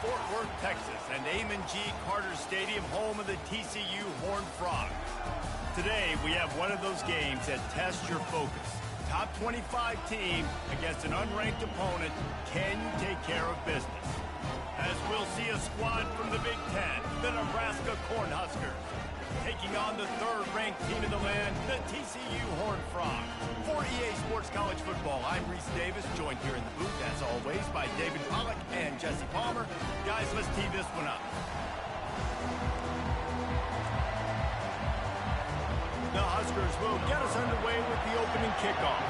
Fort Worth, Texas, and Amon G. Carter Stadium, home of the TCU Horned Frogs. Today, we have one of those games that tests your focus. Top 25 team against an unranked opponent. Can you take care of business? As we'll see a squad from the Big Ten, the Nebraska Cornhuskers, taking on the third-ranked team in the land, the TCU Horned Frogs. For EA Sports College Football, I'm Reese Davis, joined here in the booth, as always, by David Pollack and Jesse Palmer. Guys, let's tee this one up. The Huskers will get us underway with the opening kickoff.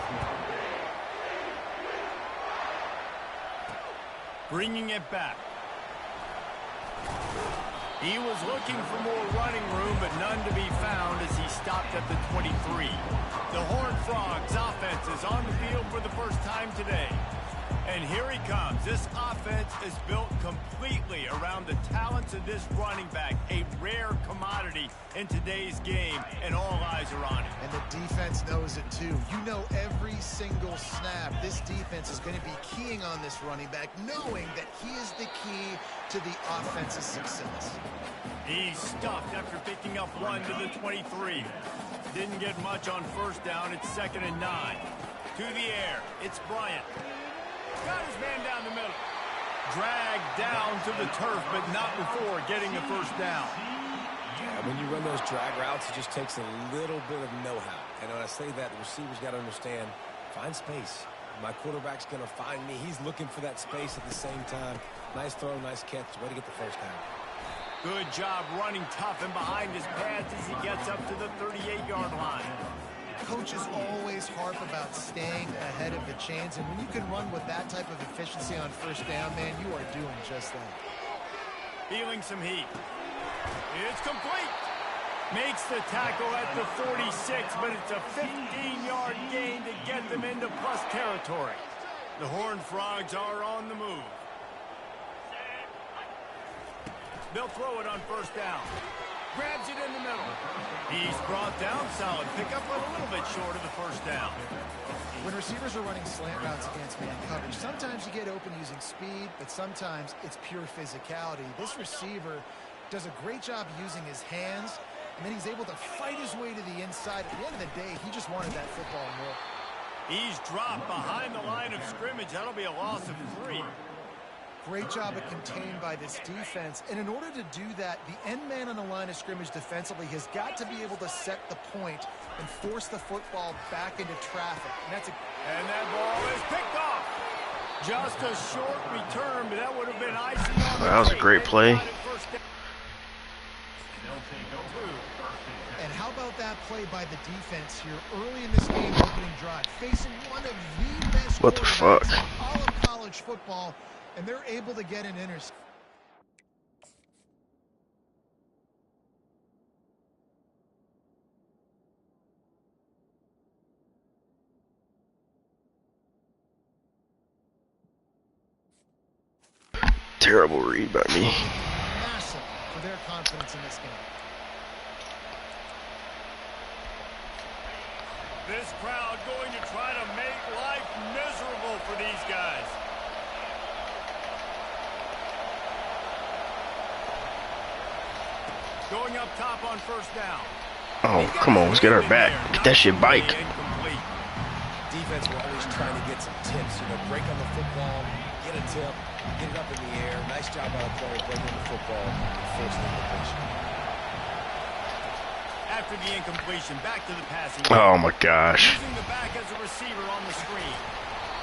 Bringing it back. He was looking for more running room, but none to be found as he stopped at the 23. The Horned Frogs offense is on the field for the first time today. And here he comes. This offense is built completely around the talents of this running back, a rare commodity in today's game, and all eyes are on it. And the defense knows it too. You know every single snap, this defense is going to be keying on this running back, knowing that he is the key to the offense's success. He's stuffed after picking up one to the 23. Didn't get much on first down. It's 2nd and 9. To the air. It's Bryant. Got his man down the middle. Dragged down to the turf, but not before getting the first down. Yeah, when you run those drag routes, it just takes a little bit of know-how. And when I say that, the receiver's got to understand, find space. My quarterback's going to find me. He's looking for that space at the same time. Nice throw, nice catch. Way to get the first down. Good job running tough and behind his pads as he gets up to the 38-yard line. Coaches always harp about staying ahead of the chains, and when you can run with that type of efficiency on first down, man, you are doing just that. Feeling some heat. It's complete. Makes the tackle at the 46, but it's a 15-yard gain to get them into plus territory. The Horned Frogs are on the move. They'll throw it on first down. Grabs it in the middle. He's brought down. Solid pickup, but a little bit short of the first down. When receivers are running slant routes against man coverage, sometimes you get open using speed, but sometimes it's pure physicality. This receiver does a great job using his hands, and then he's able to fight his way to the inside. At the end of the day, he just wanted that football more. He's dropped behind the line of scrimmage. That'll be a loss of 3. Great job of contained by this defense. And in order to do that, the end man on the line of scrimmage defensively has got to be able to set the point and force the football back into traffic. And that ball is picked off. Just a short return, but that would have been icing on the That was a great play. And how about that play by the defense here early in this game opening drive, facing one of the best What the fuck? in all of college football, and they're able to get an interception. Terrible read by me. Massive for their confidence in this game. This crowd going to try to make life miserable for these guys. Going up top on first down. Oh, come on, let's get her back. Get that shit bike. Defense will always trying to get some tips. You know, break on the football, get a tip, get it up in the air. Nice job by the player breaking the football and forcing the completion. After the incompletion, back to the passing. Oh my gosh. Using the back as a receiver on the screen.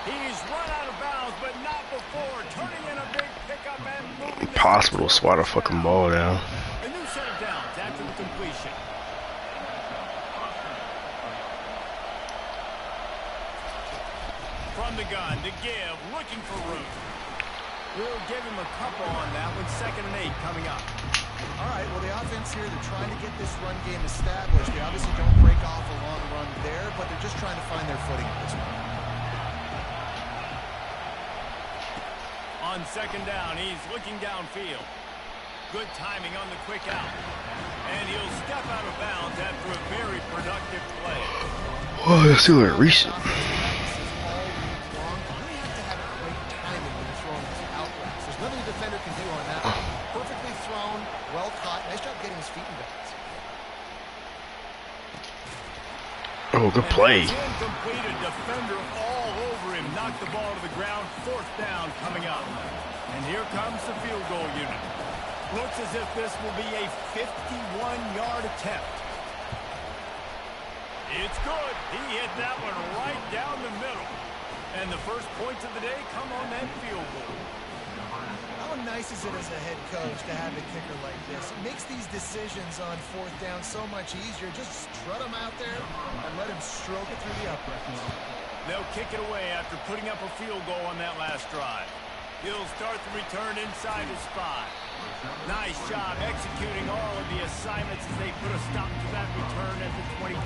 He's run out of bounds, but not before. Turning in a big pickup and moving. Impossible to swat a fucking ball down. A new set of downs after the completion. From the gun to give, looking for room. We'll give him a couple on that one. 2nd and 8 coming up. All right, well, the offense here, they're trying to get this run game established. They obviously don't break off a long run there, but they're just trying to find their footing at this one. On 2nd down, he's looking downfield. Good timing on the quick out. And he'll step out of bounds after a very productive play. Oh, that's still recent. Nothing a defender can do on Nice job getting his feet in bounds. Oh, good play. Incomplete, a defender all over him. Knocked the ball to the ground. 4th down coming up. And here comes the field goal unit. Looks as if this will be a 51-yard attempt. It's good. He hit that one right down the middle. And the first points of the day come on that field goal. How nice is it as a head coach to have a kicker like this? It makes these decisions on 4th down so much easier. Just strut him out there and let him stroke it through the uprights. They'll kick it away after putting up a field goal on that last drive. He'll start the return inside his 5. Nice job executing all of the assignments as they put a stop to that return at the 22.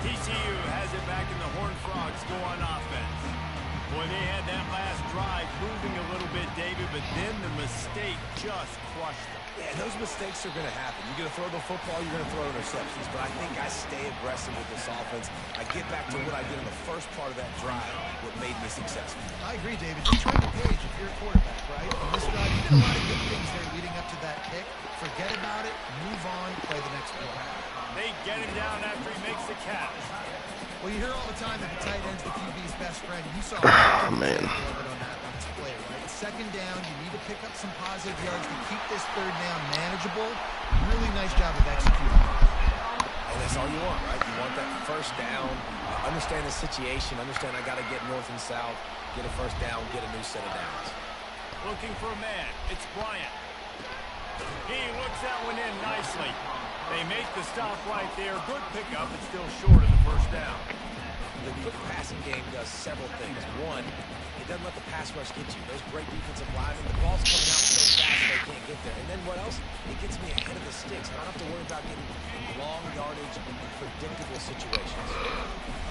TCU has it back and the Horned Frogs go on offense. Boy, they had that last drive moving a little bit, David, but then the mistake just crushed them. Yeah, those mistakes are going to happen. You're going to throw the football, you're going to throw interceptions. But I think I stay aggressive with this offense. I get back to what I did in the first part of that drive, what made me successful. I agree, David. You turn the page if you're a quarterback, right? On this drive, you did a lot of good things there leading up to that pick. Forget about it, move on, play the next play. They get him down after he makes the catch. Well, you hear all the time that the tight end's the QB's best friend. You saw Oh, man. on that last play, right? 2nd down, you need to pick up some positive yards to keep this 3rd down manageable. Really nice job of executing. And that's all you want, right? You want that 1st down. Understand the situation. Understand I got to get north and south, get a 1st down, get a new set of downs. Looking for a man. It's Bryant. He looks that one in nicely. They make the stop right there. Good pickup, but still short of the 1st down. The quick passing game does several things. One, it doesn't let the pass rush get you. Those great defensive linemen, the ball's coming out so fast they can't get there. And then what else? It gets me ahead of the sticks. I don't have to worry about getting long yardage in predictable situations.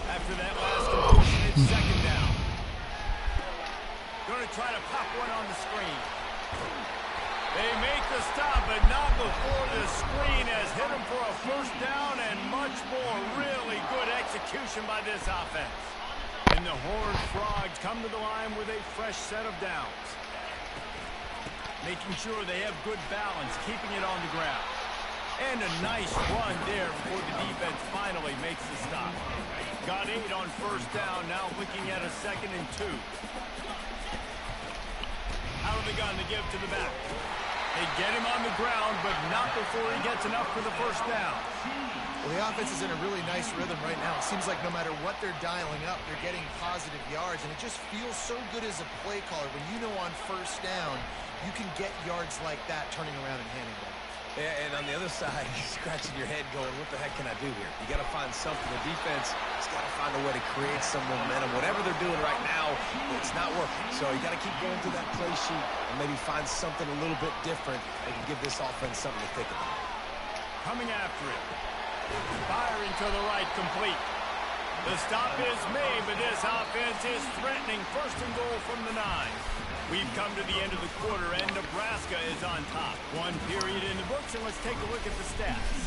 After that last completion, it's 2nd down. Going to try to pop one on the screen. They make the stop, but not before the screen has hit them for a 1st down and much more. Really good execution by this offense. And the Horned Frogs come to the line with a fresh set of downs. Making sure they have good balance, keeping it on the ground. And a nice run there before the defense finally makes the stop. Got 8 on 1st down, now looking at a 2nd and 2. Out of the gun to give to the back. They get him on the ground, but not before he gets enough for the 1st down. Well, the offense is in a really nice rhythm right now. It seems like no matter what they're dialing up, they're getting positive yards, and it just feels so good as a play caller when you know on 1st down you can get yards like that turning around and handing it. Yeah, and on the other side, you're scratching your head going, what the heck can I do here? You got to find something. The defense has got to find a way to create some momentum. Whatever they're doing right now, it's not working. So you got to keep going through that play sheet and maybe find something a little bit different that can give this offense something to think about. Coming after it. Firing to the right, complete. The stop is made, but this offense is threatening. 1st and goal from the 9. We've come to the end of the quarter, and Nebraska is on top. 1 period in the books, and let's take a look at the stats.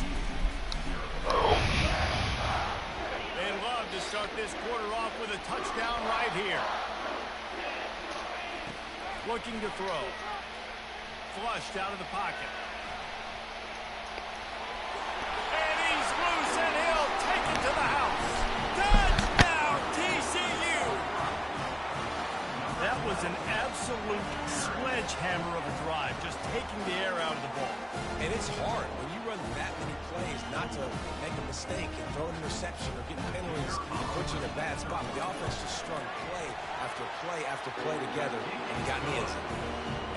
They love to start this quarter off with a touchdown right here. Looking to throw. Flushed out of the pocket. And he's loose, and he'll take it to the house. Touchdown, TCU! That was an absolute sledgehammer of a drive, just taking the air out of the ball. And it's hard when you run that many plays not to make a mistake and throw an interception or get penalties and put you in a bad spot. But the offense just strung play after play after play together, and he got in the end zone.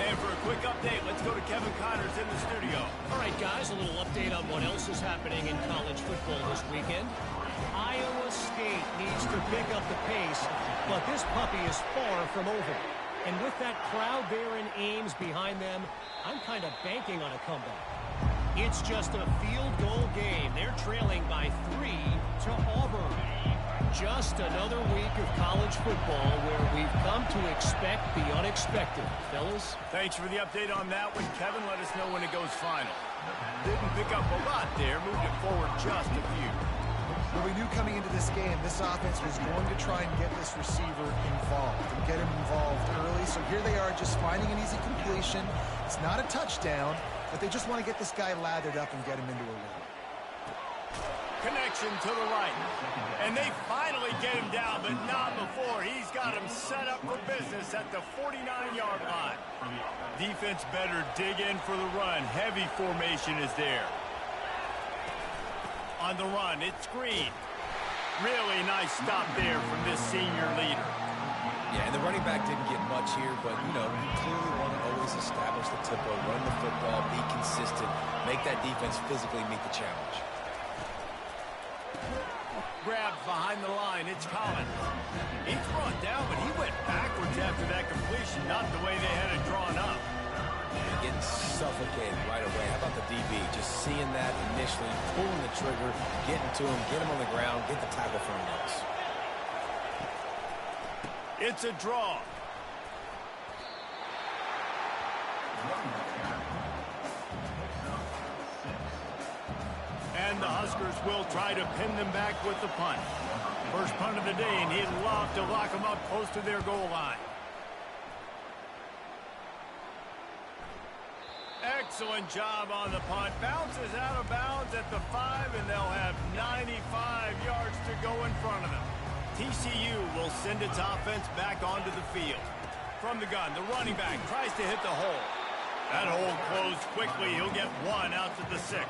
And for a quick update, let's go to Kevin Connors in the studio. All right, guys, a little update on what else is happening in college football this weekend. Iowa State needs to pick up the pace, but this puppy is far from over. And with that crowd there in Ames behind them, I'm kind of banking on a comeback. It's just a field goal game. They're trailing by 3 to Auburn. Just another week of college football where we've come to expect the unexpected. Fellas? Thanks for the update on that one. Kevin, let us know when it goes final. Didn't pick up a lot there. Moved it forward just a few. Well, we knew coming into this game, this offense was going to try and get this receiver involved and get him involved early. So here they are just finding an easy completion. It's not a touchdown, but they just want to get this guy lathered up and get him into a run. Connection to the right. And they finally get him down, but not before. He's got him set up for business at the 49-yard line. Defense better dig in for the run. Heavy formation is there. On the run, it's Green. Really nice stop there from this senior leader. Yeah, and the running back didn't get much here, but, you know, you clearly want to always establish the tempo, run the football, be consistent, make that defense physically meet the challenge. Grabs behind the line. It's Collins. He's brought down, but he went backwards after that completion, not the way they had it drawn up. And getting suffocated right away. How about the DB? Just seeing that initially, pulling the trigger, getting to him, get him on the ground, get the tackle for him else. It's a draw. And the Huskers will try to pin them back with the punt. First punt of the day, and he'd love to lock them up close to their goal line. Excellent job on the punt. Bounces out of bounds at the 5, and they'll have 95 yards to go in front of them. TCU will send its offense back onto the field. From the gun, the running back tries to hit the hole. That hole closed quickly. He'll get one out to the 6.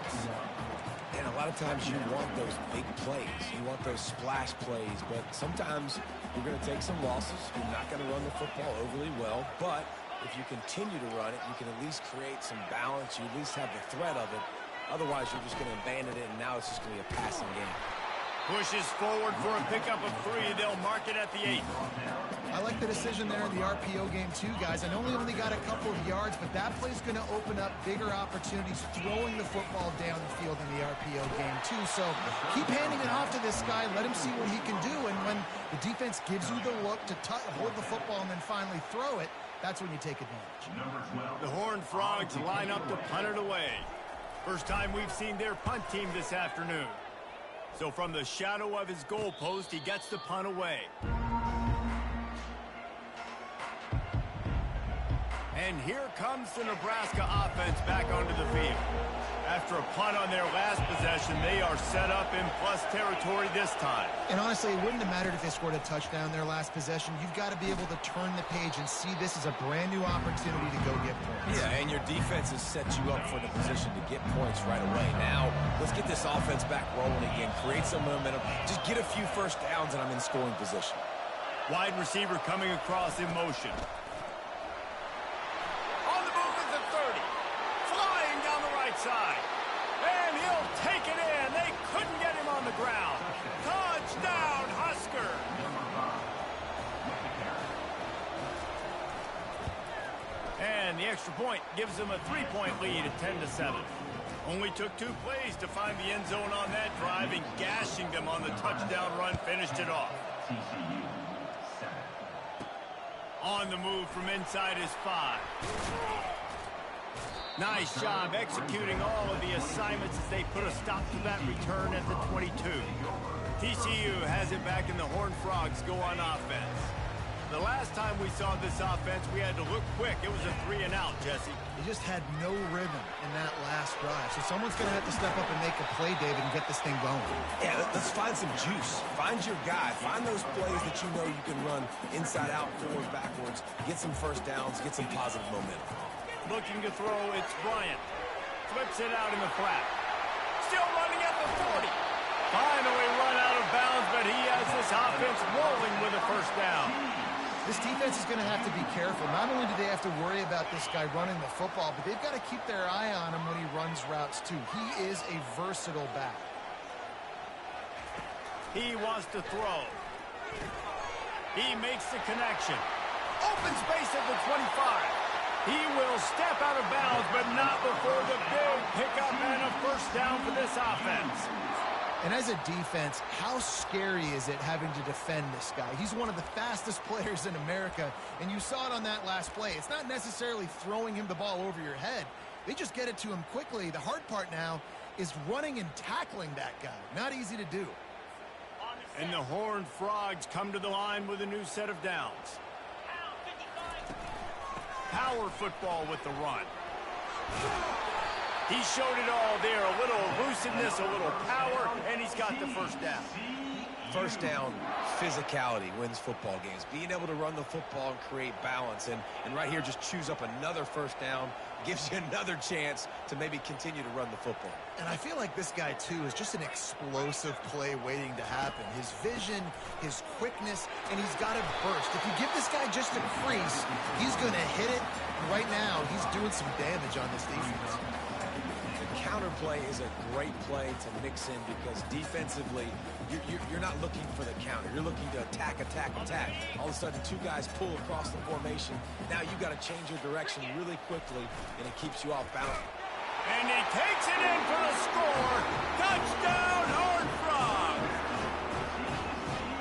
And a lot of times you want those big plays. You want those splash plays, but sometimes you're going to take some losses. You're not going to run the football overly well, but if you continue to run it, you can at least create some balance. You at least have the threat of it. Otherwise, you're just going to abandon it, and now it's just going to be a passing game. Pushes forward for a pickup of 3. They'll mark it at the 8. I like the decision there in the RPO game too, guys. I know we only got a couple of yards, but that play's going to open up bigger opportunities throwing the football down the field in the RPO game too. So keep handing it off to this guy. Let him see what he can do. And when the defense gives you the look to hold the football and then finally throw it, that's when you take advantage. The Horned Frogs line up to punt it away. First time we've seen their punt team this afternoon. So from the shadow of his goalpost, he gets the punt away. And here comes the Nebraska offense back onto the field. After a punt on their last possession, they are set up in plus territory this time. And honestly, it wouldn't have mattered if they scored a touchdown their last possession. You've got to be able to turn the page and see this as a brand new opportunity to go get points. Yeah, and your defense has set you up for the position to get points right away. Now, let's get this offense back rolling again. Create some momentum. Just get a few first downs, and I'm in scoring position. Wide receiver coming across in motion. On the move is the 30. Flying down the right side. And he'll take it in. They couldn't get him on the ground. Touchdown, Husker. And the extra point gives them a 3-point lead at 10-7. Only took 2 plays to find the end zone on that drive, and gashing them on the touchdown run finished it off. On the move from inside his 5. Nice job executing all of the assignments as they put a stop to that return at the 22. TCU has it back, and the Horned Frogs go on offense. The last time we saw this offense, we had to look quick. It was a 3-and-out, Jesse. They just had no rhythm in that last drive. So someone's going to have to step up and make a play, David, and get this thing going. Yeah, let's find some juice. Find your guy. Find those plays that you know you can run inside out, forward, backwards. Get some first downs. Get some positive momentum. Looking to throw, it's Bryant. Flips it out in the flat. Still running at the 40. Finally run out of bounds, but he has this offense rolling with a first down. This defense is going to have to be careful. Not only do they have to worry about this guy running the football, but they've got to keep their eye on him when he runs routes too. He is a versatile back. He wants to throw. He makes the connection. Open space at the 25. He will step out of bounds, but not before the big pickup and a first down for this offense. And as a defense, how scary is it having to defend this guy? He's one of the fastest players in America, and you saw it on that last play. It's not necessarily throwing him the ball over your head. They just get it to him quickly. The hard part now is running and tackling that guy. Not easy to do. And the Horned Frogs come to the line with a new set of downs. Power football with the run. He showed it all there, a little elusiveness, a little power, and he's got the first down. First down, physicality wins football games. Being able to run the football and create balance. And right here, just choose up another first down, gives you another chance to maybe continue to run the football. And I feel like this guy, too, is just an explosive play waiting to happen. His vision, his quickness, and he's got to burst. If you give this guy just a crease, he's going to hit it. And right now, he's doing some damage on this defense. Counter play is a great play to mix in because defensively, you're not looking for the counter. You're looking to attack, attack, attack. All of a sudden, two guys pull across the formation. Now you've got to change your direction really quickly, and it keeps you off balance. And he takes it in for the score. Touchdown, Horned Frog.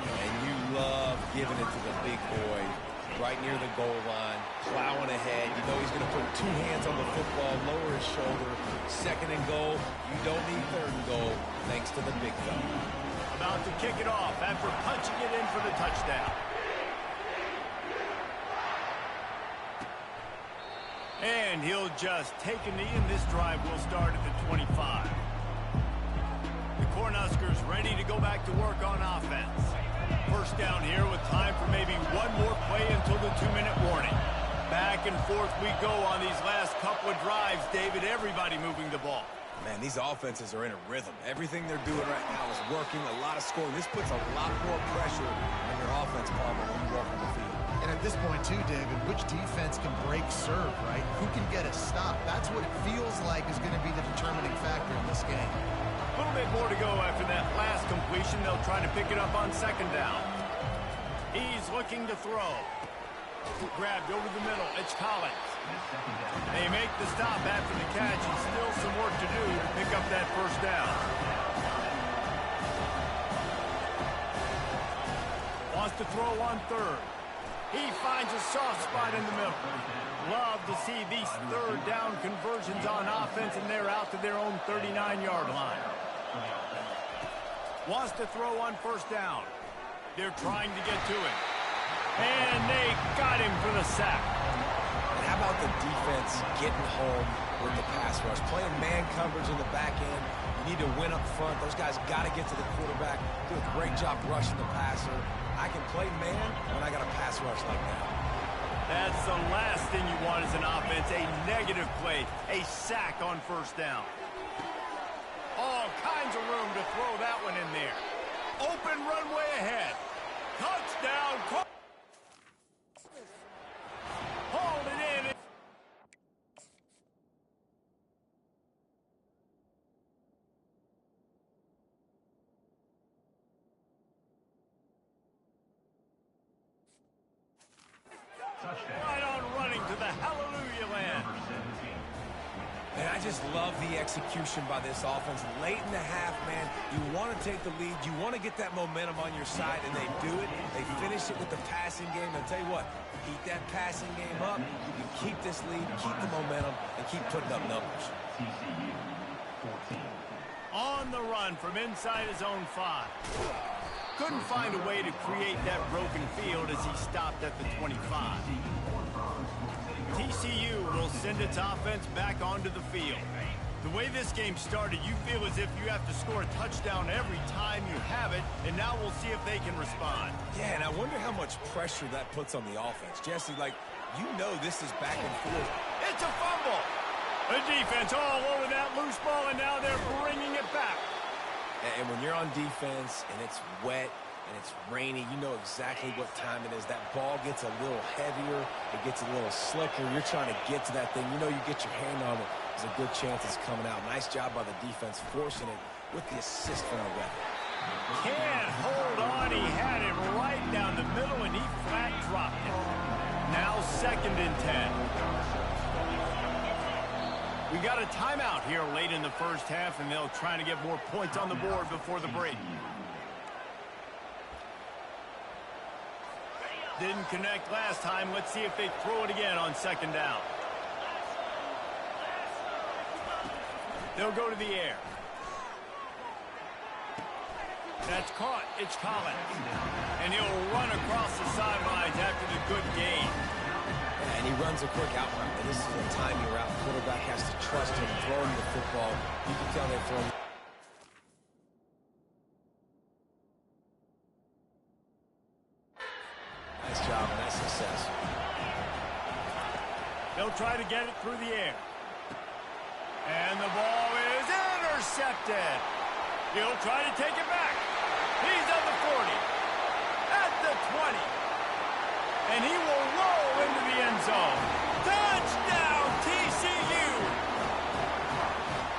And you love giving it to the big boy right near the goal line, plowing ahead. You know he's going to put two hands on the football, lower his shoulder. Second and goal. You don't need third and goal, thanks to the big fella. About to kick it off after punching it in for the touchdown. And he'll just take a knee, and this drive will start at the 25. The Cornhuskers ready to go back to work on offense. First down here with time for maybe one more play until the 2-minute warning. Back and forth we go on these last couple of drives, David. Everybody moving the ball. Man, these offenses are in a rhythm. Everything they're doing right now is working, a lot of scoring. This puts a lot more pressure on your offense, Palmer, when you walk on the field. And at this point, too, David, which defense can break serve, right? Who can get a stop? That's what it feels like is going to be the determining factor in this game. A little bit more to go after that last completion. They'll try to pick it up on second down. He's looking to throw. Grabbed over the middle. It's Collins. They make the stop after the catch, and still some work to do to pick up that first down. Wants to throw on third. He finds a soft spot in the middle. Love to see these third down conversions on offense, and they're out to their own 39-yard line. Wants to throw on first down. They're trying to get to it. And they got him for the sack. And how about the defense getting home with the pass rush? Playing man coverage in the back end. You need to win up front. Those guys got to get to the quarterback. Do a great job rushing the passer. I can play man when I got a pass rush like that. That's the last thing you want as an offense, a negative play, a sack on first down. All kinds of room to throw that one in there. Open runway ahead. Touchdown. Hold it in. Right on running to the hallelujah land. And I just love the execution by this offense. Late in the half, man, you want to take the lead. You want to get that momentum on your side, and they do it. They finish it with the passing game. And I'll tell you what, keep that passing game up. You can keep this lead, keep the momentum, and keep putting up numbers. TCU 14. On the run from inside his own 5. Couldn't find a way to create that broken field as he stopped at the 25. TCU will send its offense back onto the field. The way this game started, you feel as if you have to score a touchdown every time you have it, and now we'll see if they can respond. Yeah, and I wonder how much pressure that puts on the offense. Jesse, like, you know this is back and forth. It's a fumble. The defense all over that loose ball, and now they're bringing it back. And when you're on defense and it's wet and it's rainy, you know exactly what time it is. That ball gets a little heavier. It gets a little slicker. You're trying to get to that thing. You know you get your hand on it. There's a good chance it's coming out. Nice job by the defense forcing it with the assist from the ref. Can't hold on. He had it right down the middle, and he flat dropped it. Now 2nd and 10. We got a timeout here late in the first half, and they'll try to get more points on the board before the break. Didn't connect last time. Let's see if they throw it again on 2nd down. They'll go to the air. That's caught. It's Collins. And he'll run across the sidelines after the good gain. And he runs a quick out route. And this is a timing route. The quarterback has to trust him throwing the football. You can tell they're throwing. Nice job, nice success. They'll try to get it through the air. And the ball is intercepted. He'll try to take it back. He's on the 40. At the 20. And he will roll into the end zone. Touchdown, TCU!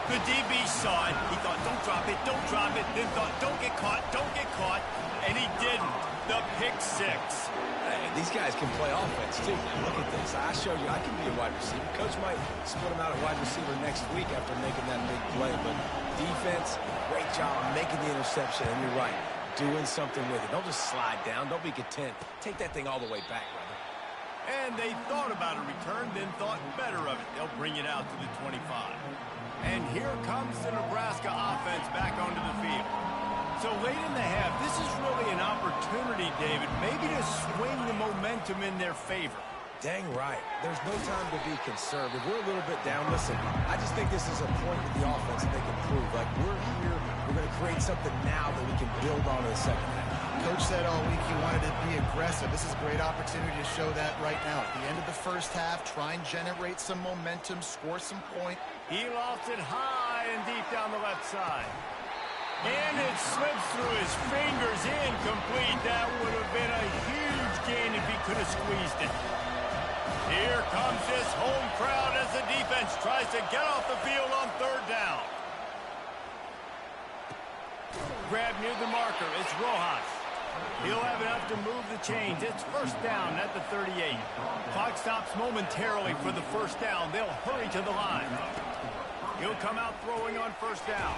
The DB saw it. He thought, don't drop it, don't drop it. Then thought, don't get caught, don't get caught. And he didn't. The pick six. Hey, these guys can play offense, too. Now, look at this. I showed you I can be a wide receiver. Coach might split him out at wide receiver next week after making that big play. But defense, great job making the interception. And you're right, doing something with it. Don't just slide down. Don't be content. Take that thing all the way back, brother. And they thought about a return, then thought better of it. They'll bring it out to the 25. And here comes the Nebraska offense back onto the field. So late in the half, this is really an opportunity, David, maybe to swing the momentum in their favor. Dang right. There's no time to be conservative. We're a little bit down. Listen, I just think this is a point with the offense that they can prove. Like, we're here, we're going to create something now that we can build on in the second half. Coach said all week he wanted to be aggressive. This is a great opportunity to show that right now. At the end of the first half, try and generate some momentum, score some point. He lofts it high and deep down the left side. And it slips through his fingers, incomplete. That would have been a huge gain if he could have squeezed it. Here comes this home crowd as the defense tries to get off the field on third down. Grab near the marker. It's Rojas. He'll have enough to move the chains. It's first down at the 38. Clock stops momentarily for the first down. They'll hurry to the line. He'll come out throwing on first down.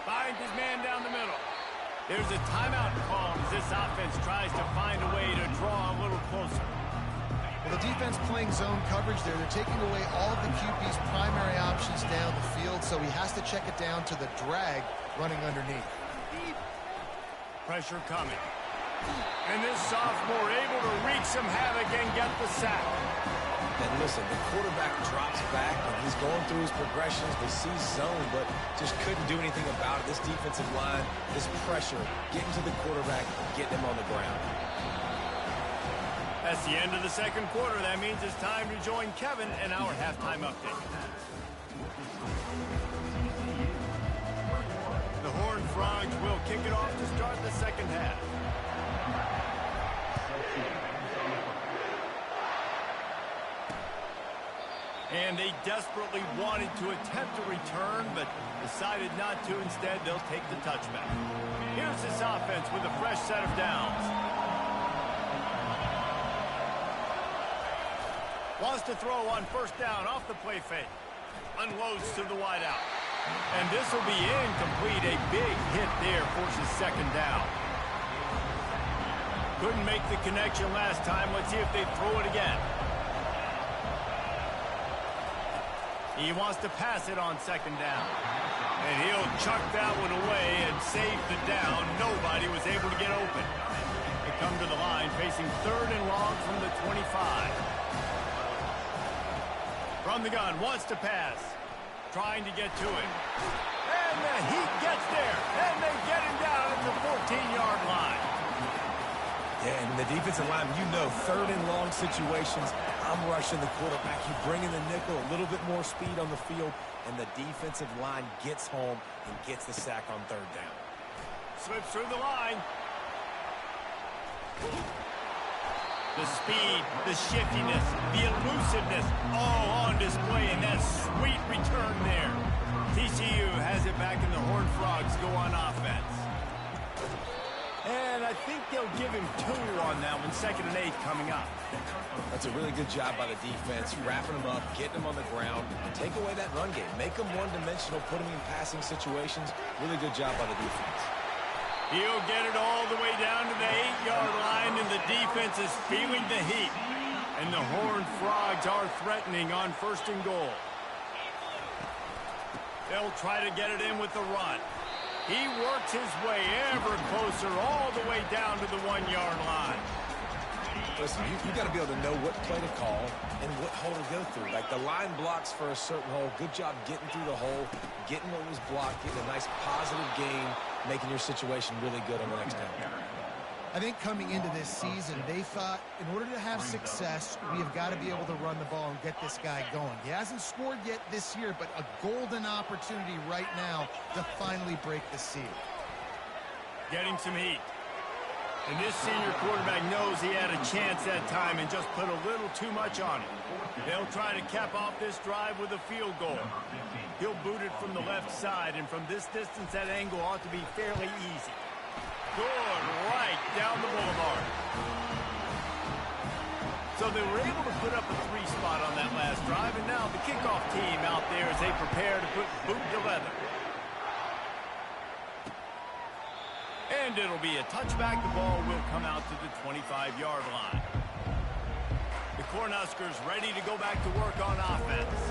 Finds his man down the middle. There's a timeout call as this offense tries to find a way to draw a little closer. Well, the defense playing zone coverage there. They're taking away all of the QB's primary options down the field, so he has to check it down to the drag running underneath. Pressure coming. And this sophomore able to wreak some havoc and get the sack. And listen, the quarterback drops back, and he's going through his progressions. They see zone, but just couldn't do anything about it. This defensive line, this pressure, getting to the quarterback, getting him on the ground. That's the end of the second quarter. That means it's time to join Kevin in our halftime update. The Horned Frogs will kick it off to start the second half. And they desperately wanted to attempt a return, but decided not to. Instead, they'll take the touchback. Here's this offense with a fresh set of downs. Wants to throw on first down off the play fake. Unloads to the wideout. And this will be incomplete. A big hit there forces second down. Couldn't make the connection last time. Let's see if they throw it again. He wants to pass it on second down. And he'll chuck that one away and save the down. Nobody was able to get open. They come to the line facing third and long from the 25. From the gun, wants to pass. Trying to get to it. And the Heat gets there. And they get him down at the 14-yard line. Yeah, and the defensive line, you know, third and long situations, I'm rushing the quarterback. You bring in the nickel, a little bit more speed on the field, and the defensive line gets home and gets the sack on third down. Slips through the line. The speed, the shiftiness, the elusiveness, all on display in that sweet return there. TCU has it back, and the Horned Frogs go on offense. And I think they'll give him 2 on that one, 2nd and 8 coming up. That's a really good job by the defense, wrapping them up, getting them on the ground, take away that run game, make them one-dimensional, put them in passing situations. Really good job by the defense. He'll get it all the way down to the 8-yard line, and the defense is feeling the heat. And the Horned Frogs are threatening on 1st and goal. They'll try to get it in with the run. He works his way ever closer all the way down to the 1-yard line. Listen, you got to be able to know what play to call and what hole to go through. Like the line blocks for a certain hole. Good job getting through the hole, getting what was blocked, getting a nice positive gain, making your situation really good on the next down. I think coming into this season, they thought in order to have success, we have got to be able to run the ball and get this guy going. He hasn't scored yet this year, but a golden opportunity right now to finally break the seal. Getting some heat. And this senior quarterback knows he had a chance that time and just put a little too much on it. They'll try to cap off this drive with a field goal. He'll boot it from the left side, and from this distance, that angle ought to be fairly easy. Good, right down the boulevard. So they were able to put up a 3 spot on that last drive, and now the kickoff team out there as they prepare to put boot to leather. And it'll be a touchback. The ball will come out to the 25-yard line. The Cornhuskers ready to go back to work on offense.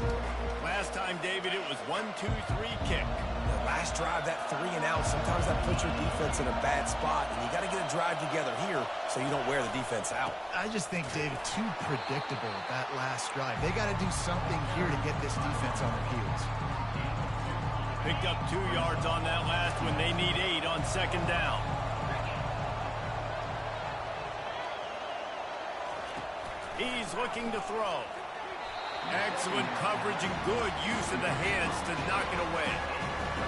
Last time, David, it was 1-2-3 kick. The last drive, that 3 and out, sometimes that puts your defense in a bad spot, and you got to get a drive together here so you don't wear the defense out. I just think, David, too predictable that last drive. They got to do something here to get this defense on their heels. Picked up 2 yards on that last one. They need 8 on second down. He's looking to throw. Excellent coverage and good use of the hands to knock it away.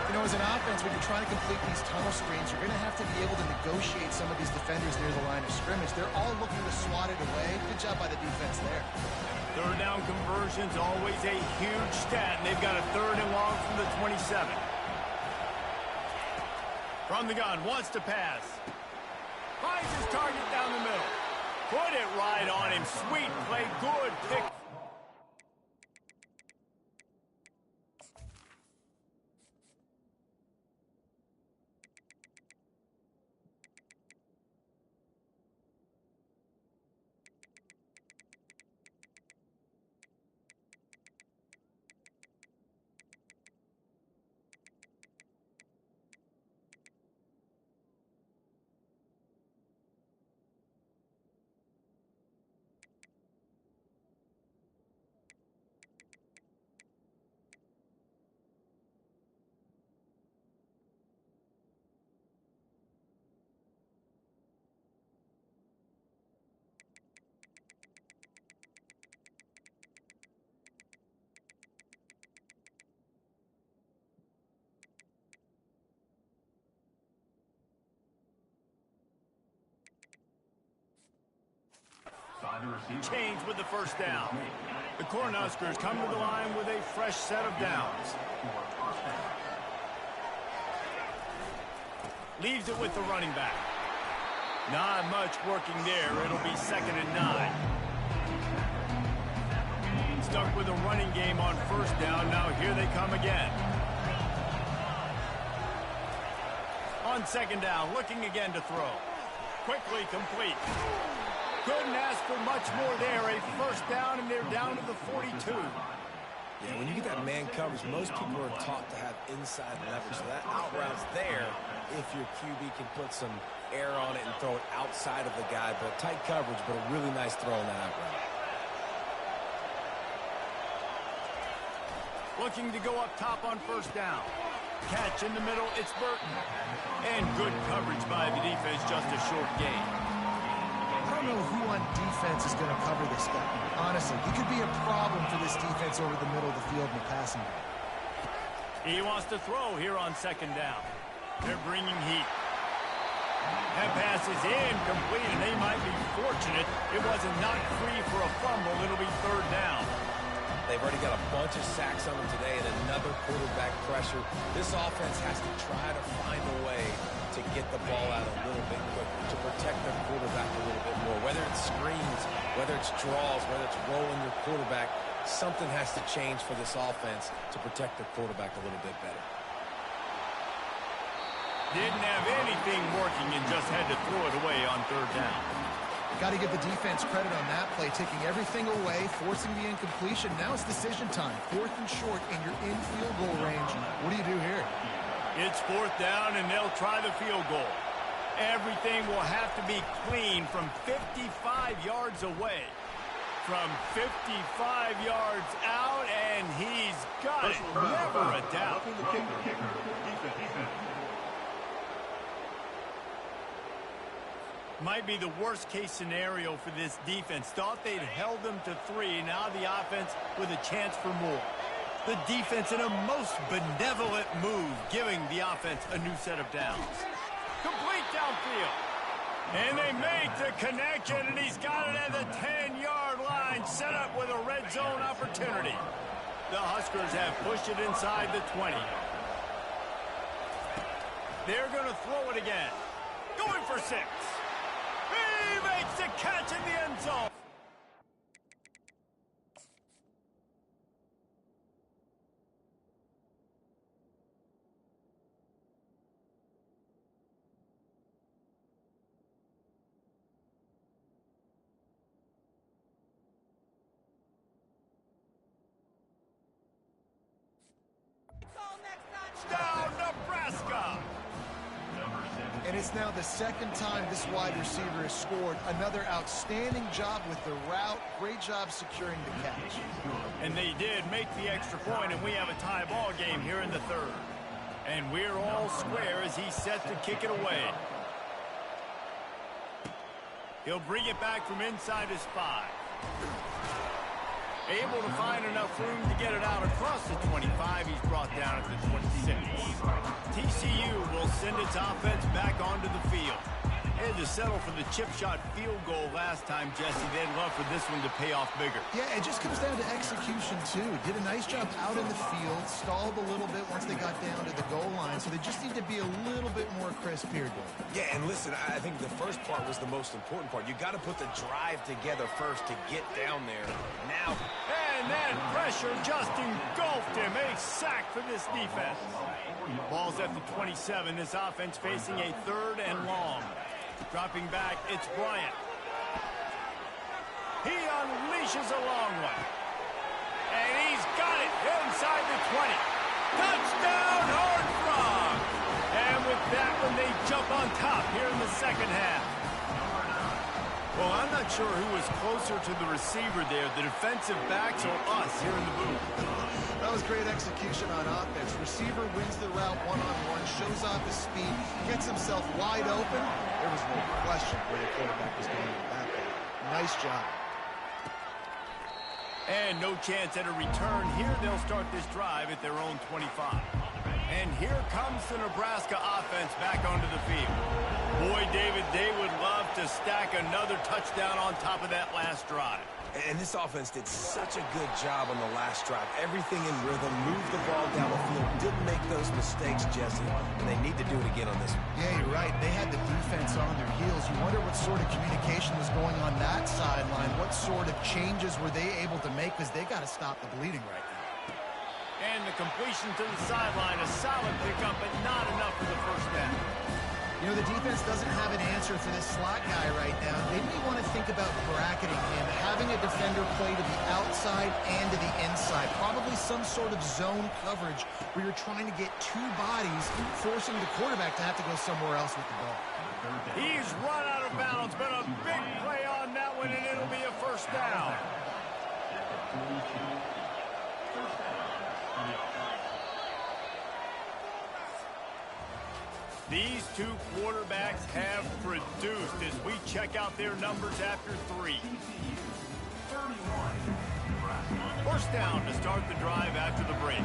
You know, as an offense, when you're trying to complete these tunnel screens, you're going to have to be able to negotiate some of these defenders near the line of scrimmage. They're all looking to swat it away. Good job by the defense there. Third down conversion's always a huge stat, and they've got a 3rd and long from the 27. From the gun, wants to pass. Finds his target down the middle. Put it right on him. Sweet play, good pick. Change with the first down. The Cornhuskers come to the line with a fresh set of downs. Leaves it with the running back. Not much working there. It'll be 2nd and 9. Stuck with a running game on first down. Now here they come again. On 2nd down, looking again to throw. Quickly complete. Couldn't ask for much more there. A first down, and they're down to the 42. Yeah, when you get that man coverage, most people are taught to have inside leverage. So that out route's there if your QB can put some air on it and throw it outside of the guy. But tight coverage, but a really nice throw on that out route. Looking to go up top on first down. Catch in the middle, it's Burton. And good coverage by the defense, just a short gain. I don't know who on defense is going to cover this guy. Honestly, he could be a problem for this defense over the middle of the field in the passing game. He wants to throw here on 2nd down. They're bringing heat. That pass is incomplete, and they might be fortunate it wasn't knocked free for a fumble. It'll be 3rd down. They've already got a bunch of sacks on them today and another quarterback pressure. This offense has to try to find a way to get the ball out a little bit quicker, to protect their quarterback a little bit more. Whether it's screens, whether it's draws, whether it's rolling your quarterback, something has to change for this offense to protect their quarterback a little bit better. Didn't have anything working and just had to throw it away on 3rd down. Got to give the defense credit on that play, taking everything away, forcing the incompletion. Now it's decision time. 4th and short, and you're in field goal range. What do you do here? It's 4th down, and they'll try the field goal. Everything will have to be clean from 55 yards away. From 55 yards out, and he's got it. Never a doubt. Might be the worst-case scenario for this defense. Thought they'd held them to 3. Now the offense with a chance for more. The defense in a most benevolent move, giving the offense a new set of downs. Complete downfield. And they make the connection, and he's got it at the 10-yard line, set up with a red zone opportunity. The Huskers have pushed it inside the 20. They're going to throw it again. Going for 6. He makes the catch in the end zone. Touchdown, Nebraska! And it's now the second time this wide receiver has scored. Another outstanding job with the route. Great job securing the catch. And they did make the extra point, and we have a tie ball game here in the third. And we're all square as he's set to kick it away. He'll bring it back from inside his 5. Able to find enough room to get it out across the 25. He's brought down at the 26. TCU will send its offense back onto the field. They had to settle for the chip shot field goal last time, Jesse. They'd love for this one to pay off bigger. Yeah, it just comes down to execution, too. Did a nice job out in the field, stalled a little bit once they got down to the goal line, so they just need to be a little bit more crisp here, Dave. Yeah, and listen, I think the first part was the most important part. You got to put the drive together first to get down there. Now, and then pressure just engulfed him. A sack for this defense. Ball's at the 27. This offense facing a 3rd and long. Dropping back, it's Bryant. He unleashes a long one. And he's got it inside the 20. Touchdown, Horned Frog! And with that one, they jump on top here in the second half. Well, I'm not sure who was closer to the receiver there, the defensive backs or us here in the booth. That was great execution on offense. Receiver wins the route one-on-one, shows off his speed, gets himself wide open. There was no question where the quarterback was going with that ball. Nice job. And no chance at a return. Here they'll start this drive at their own 25. And here comes the Nebraska offense back onto the field. Boy, David, they would love to stack another touchdown on top of that last drive. and this offense did such a good job on the last drive. Everything in rhythm, moved the ball down the field, didn't make those mistakes, Jesse, and they need to do it again on this one. Yeah, you're right. They had the defense on their heels. You wonder what sort of communication was going on that sideline. What sort of changes were they able to make, because they got to stop the bleeding right now. And the completion to the sideline, a solid pickup, but not enough for the first down. You know, the defense doesn't have an answer for this slot guy right now. They may want to think about bracketing him, having a defender play to the outside and to the inside. Probably some sort of zone coverage where you're trying to get two bodies, forcing the quarterback to have to go somewhere else with the ball. He's run out of bounds, but a big play on that one, and it'll be a first down. These two quarterbacks have produced as we check out their numbers after 3. First down to start the drive after the break.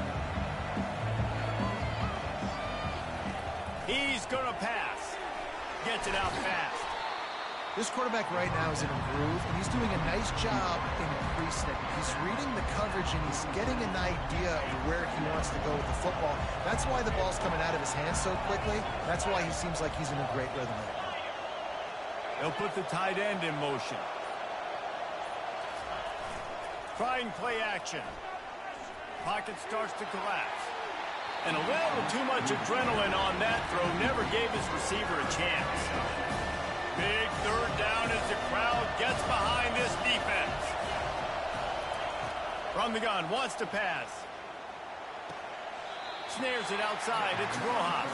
He's going to pass. Gets it out fast. This quarterback right now is in a groove, and he's doing a nice job in pre-snap. He's reading the coverage, and he's getting an idea of where he wants to go with the football. That's why the ball's coming out of his hands so quickly. That's why he seems like he's in a great rhythm right now. They'll put the tight end in motion. Trying play action. Pocket starts to collapse. And a little too much adrenaline on that throw never gave his receiver a chance. Big third down as the crowd gets behind this defense. From the gun, wants to pass. Snares it outside, it's Rojas.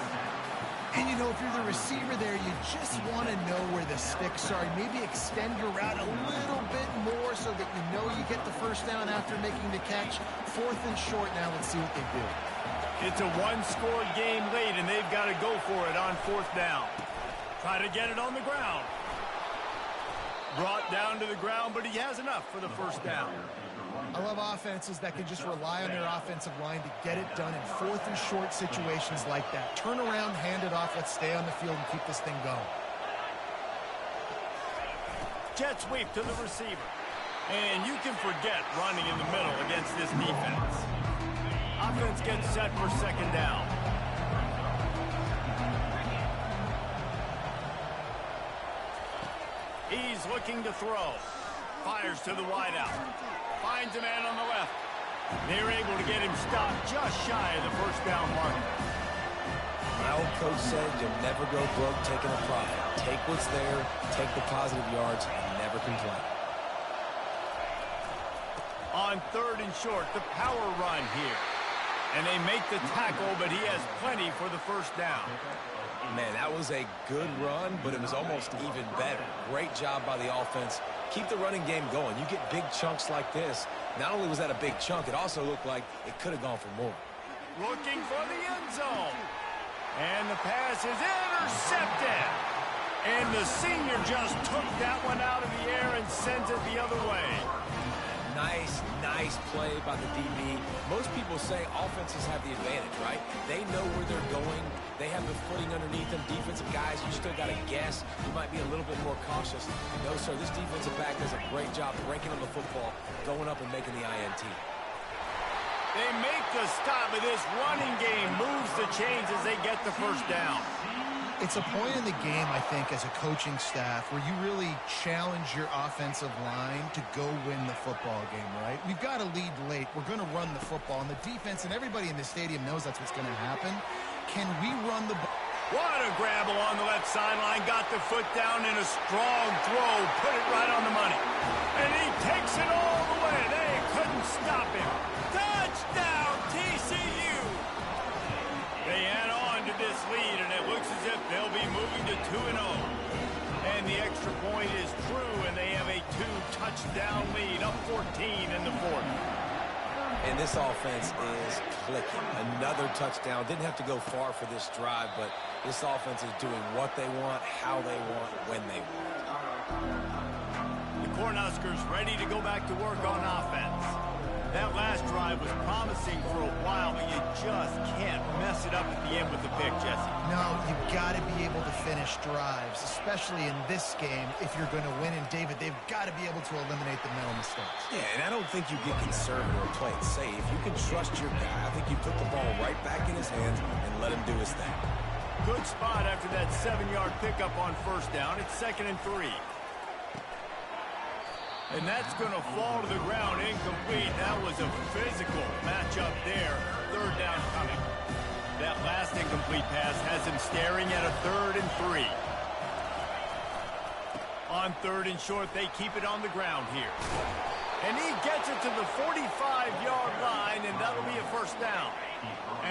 And you you know, if you're the receiver there, you just want to know where the sticks are. Maybe extend your route a little bit more so that you know you get the first down after making the catch. 4th and short now. Let's see what they do. It's a one-score game late, and they've got to go for it on 4th down. Try to get it on the ground. Brought down to the ground, but he has enough for the first down. I love offenses that can just rely on their offensive line to get it done in 4th and short situations like that. Turn around, hand it off, let's stay on the field and keep this thing going. Jet sweep to the receiver. And you can forget running in the middle against this defense. Offense gets set for 2nd down. He's looking to throw. Fires to the wideout. Finds a man on the left. They're able to get him stopped just shy of the first down marker. My old coach said you'll never go broke taking a profit. Take what's there, take the positive yards, and never complain. On 3rd and short, the power run here. And they make the tackle, but he has plenty for the first down. Man, that was a good run, but it was almost even better. Great job by the offense. Keep the running game going. You get big chunks like this. Not only was that a big chunk, it also looked like it could have gone for more. Looking for the end zone. And the pass is intercepted. And the senior just took that one out of the air and sends it the other way. Nice play by the DB. Most people say offenses have the advantage, right? They know where they're going. They have the footing underneath them. Defensive guys, you still got to guess. You might be a little bit more cautious. No, sir, this defensive back does a great job breaking on the football, going up and making the INT. They make the stop, but this running game moves the chains as they get the first down. It's a point in the game, I think, as a coaching staff where you really challenge your offensive line to go win the football game, right? We've got to lead late. We're going to run the football. And the defense and everybody in the stadium knows that's what's going to happen. Can we run the ball? What a grab along the left sideline. Got the foot down in a strong throw. Put it right on the money. And he takes it all the way. They couldn't stop him. Touchdown, TCU! They add on to this lead, and it looks as if they'll be moving to 2-0. And the extra point is true, and they have a 2-touchdown lead, up 14 in the 4th. And this offense is clicking. Another touchdown. Didn't have to go far for this drive, but this offense is doing what they want, how they want, when they want. The Cornhuskers ready to go back to work on offense. That last drive was promising for a while, but you just can't mess it up at the end with the pick, Jesse. No, you've got to be able to finish drives, especially in this game. If you're going to win, and David, they've got to be able to eliminate the mental mistakes. Yeah, and I don't think you get conservative or play it safe. You can trust your guy. I think you put the ball right back in his hands and let him do his thing. Good spot after that 7-yard pickup on first down. It's 2nd and 3. And that's going to fall to the ground incomplete. That was a physical matchup there. 3rd down coming. That last incomplete pass has him staring at a 3rd and 3. On 3rd and short, they keep it on the ground here. And he gets it to the 45-yard line, and that'll be a first down.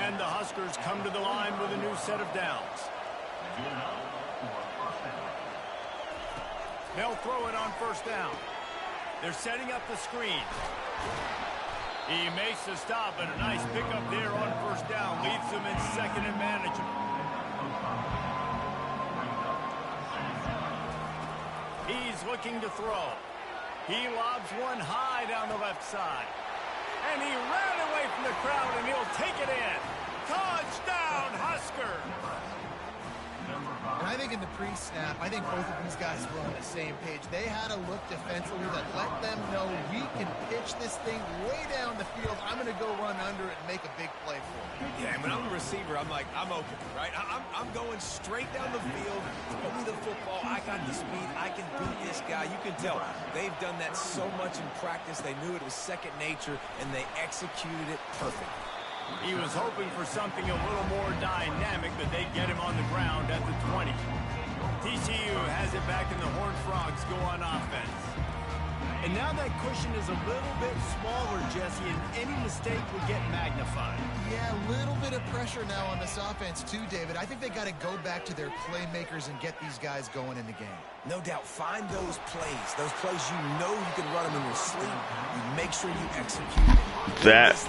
And the Huskers come to the line with a new set of downs. They'll throw it on first down. They're setting up the screen. He makes the stop, and a nice pickup there on first down. Leads them in 2nd and manageable. He's looking to throw. He lobs one high down the left side. And he ran away from the crowd, and he'll take it in. Touchdown, Husker! And I think in the pre-snap, I think both of these guys were on the same page. They had a look defensively that let them know we can pitch this thing way down the field. I'm going to go run under it and make a big play for it. Yeah, and when I'm a receiver, I'm like, I'm open, right? I'm going straight down the field. Throw me the football. I got the speed. I can beat this guy. You can tell they've done that so much in practice. They knew it was second nature, and they executed it perfectly. He was hoping for something a little more dynamic, but they get him on the ground at the 20. TCU has it back, and the Horned Frogs go on offense. And now that cushion is a little bit smaller, Jesse, and any mistake would get magnified. Yeah, a little bit of pressure now on this offense too, David. I think they got to go back to their playmakers and get these guys going in the game. No doubt, find those plays you know you can run them in your sleep. You make sure you execute. That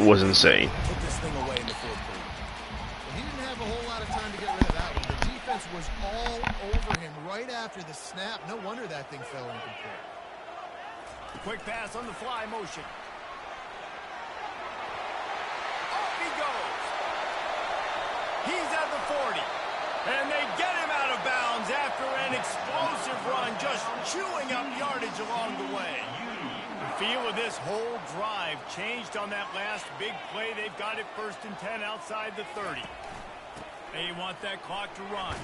was insane. Put this thing away in the fourth quarter. Well, he didn't have a whole lot of time to get rid of that one. The defense was all over him right after the snap. No wonder that thing fell incomplete. Quick pass on the fly motion. Off he goes. He's at the 40. And they get him out of bounds after an explosive run, just chewing up yardage along the way. The feel of this whole drive changed on that last big play. They've got it 1st and 10 outside the 30. They want that clock to run.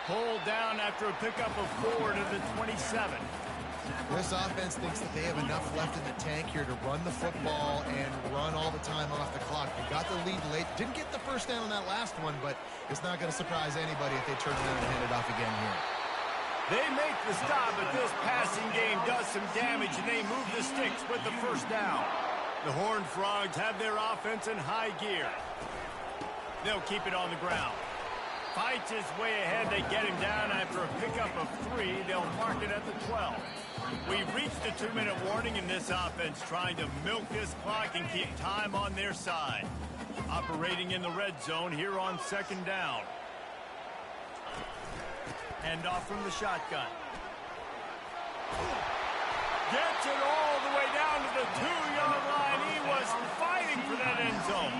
Pulled down after a pickup of 4 to the 27. This offense thinks that they have enough left in the tank here to run the football and run all the time off the clock. They got the lead late. Didn't get the first down on that last one, but it's not going to surprise anybody if they turn around and hand it off again here. They make the stop, but this passing game does some damage, and they move the sticks with the first down. The Horned Frogs have their offense in high gear. They'll keep it on the ground. Fights his way ahead. They get him down after a pickup of 3. They'll mark it at the 12. We've reached the 2-minute warning in this offense, trying to milk this clock and keep time on their side. Operating in the red zone here on 2nd down. Hand off from the shotgun. Gets it all the way down to the 2-yard line. He was fighting for that end zone.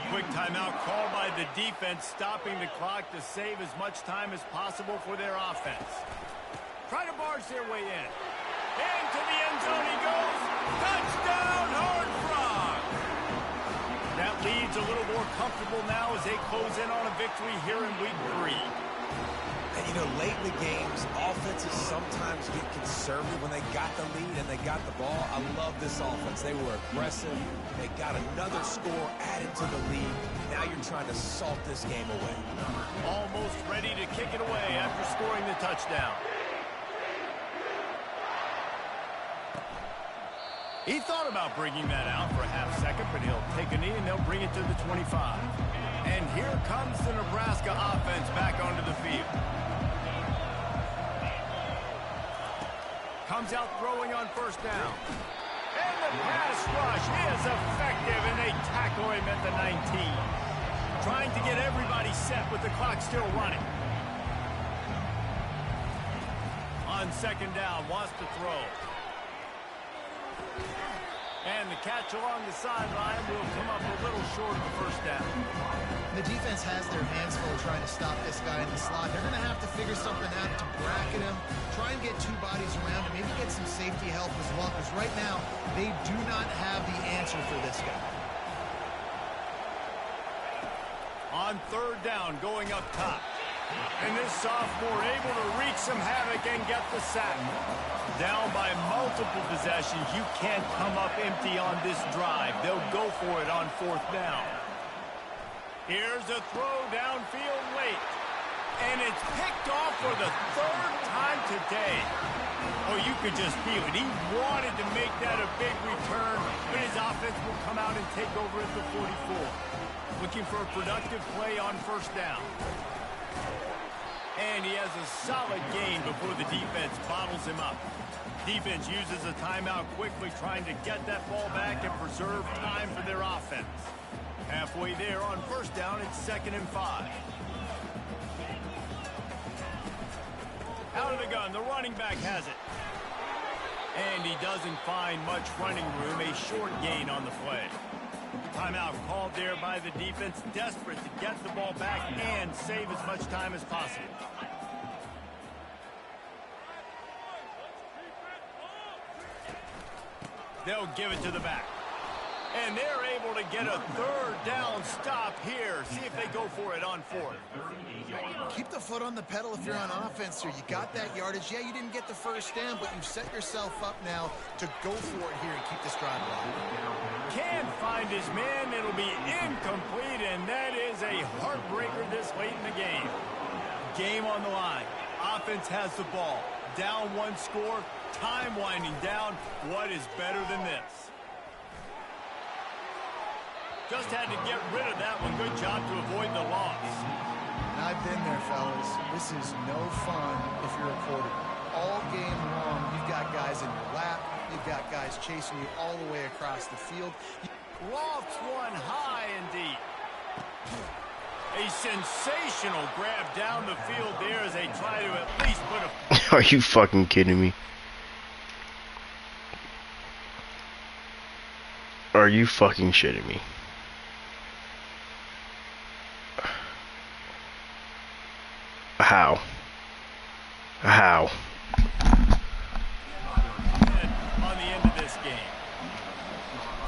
Quick timeout called by the defense, stopping the clock to save as much time as possible for their offense. Try to barge their way in. Into the end zone he goes. Touchdown, Horned Frogs! That lead's a little more comfortable now as they close in on a victory here in week 3. And, you know, late in the games, offenses sometimes get conservative when they got the lead and they got the ball. I love this offense. They were aggressive. They got another score added to the lead. Now you're trying to salt this game away. Almost ready to kick it away after scoring the touchdown. He thought about bringing that out for a half second, but he'll take a knee and they'll bring it to the 25. And here comes the Nebraska offense back onto the field. Comes out throwing on 1st down. And the pass rush is effective, and they tackle him at the 19. Trying to get everybody set with the clock still running. On 2nd down, wants to throw. And the catch along the sideline will come up a little short of the 1st down. The defense has their hands full trying to stop this guy in the slot. They're going to have to figure something out to bracket him, try and get 2 bodies around him, maybe get some safety help as well, because right now they do not have the answer for this guy. On 3rd down, going up top. And this sophomore able to wreak some havoc and get the sack. Down by multiple possessions. You can't come up empty on this drive. They'll go for it on 4th down. Here's a throw downfield late. And it's picked off for the 3rd time today. Oh, you could just feel it. He wanted to make that a big return, but his offense will come out and take over at the 44. Looking for a productive play on 1st down. And he has a solid gain before the defense bottles him up. Defense uses a timeout quickly, trying to get that ball back and preserve time for their offense. Halfway there on 1st down, it's 2nd and 5. Out of the gun, the running back has it. And he doesn't find much running room, a short gain on the play. Timeout called there by the defense, desperate to get the ball back and save as much time as possible. They'll give it to the back. And they're able to get a 3rd down stop here. See if they go for it on 4th. Keep the foot on the pedal if you're on offense here. You got that yardage. Yeah, you didn't get the 1st down, but you've set yourself up now to go for it here and keep this drive alive. Can't find his man. It'll be incomplete, and that is a heartbreaker this late in the game. Game on the line. Offense has the ball. Down 1 score. time winding down. What is better than this? Just had to get rid of that one. Good job to avoid the loss. And I've been there, fellas. This is no fun if you're a quarterback. All game long, you've got guys in your lap. You've got guys chasing you all the way across the field. Lofts one high and deep. A sensational grab down the field there as they try to at least put a... Are you fucking kidding me? Are you fucking shitting me? How? How? On the end of this game.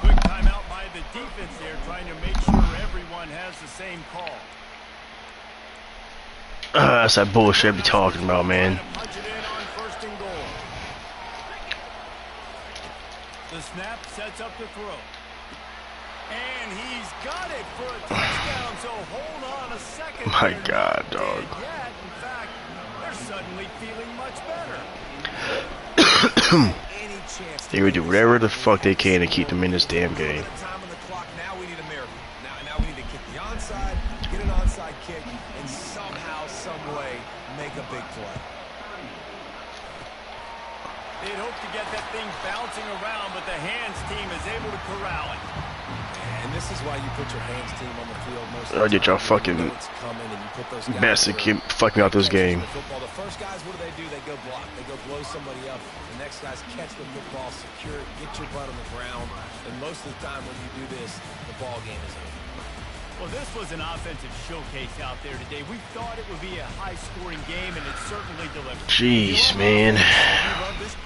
Quick timeout by the defense there, trying to make sure everyone has the same call. That's that bullshit I be talking about, man. Punch it in on 1st and goal. The snap sets up the throw. And he's got it for a touchdown, so hold on a second. My God, dog. Yet, in fact, they're suddenly feeling much better. They would do whatever the fuck they can to keep them in this damn game. Now we need a miracle. Now we need to kick the onside, get an onside kick, and somehow, some way, make a big play. They'd hope to get that thing bouncing around, but the hands team is able to corral it. And this is why you put your hands team on the field most I of the did y'all time. fucking best to keep fucking out this game. The first guys, what do? They go block. They go blow somebody up. The next guys catch the football, secure it, get your butt on the ground. And most of the time when you do this, the ball game is over. Well, this was an offensive showcase out there today. We thought it would be a high-scoring game, and it certainly delivered. Jeez, man. You love this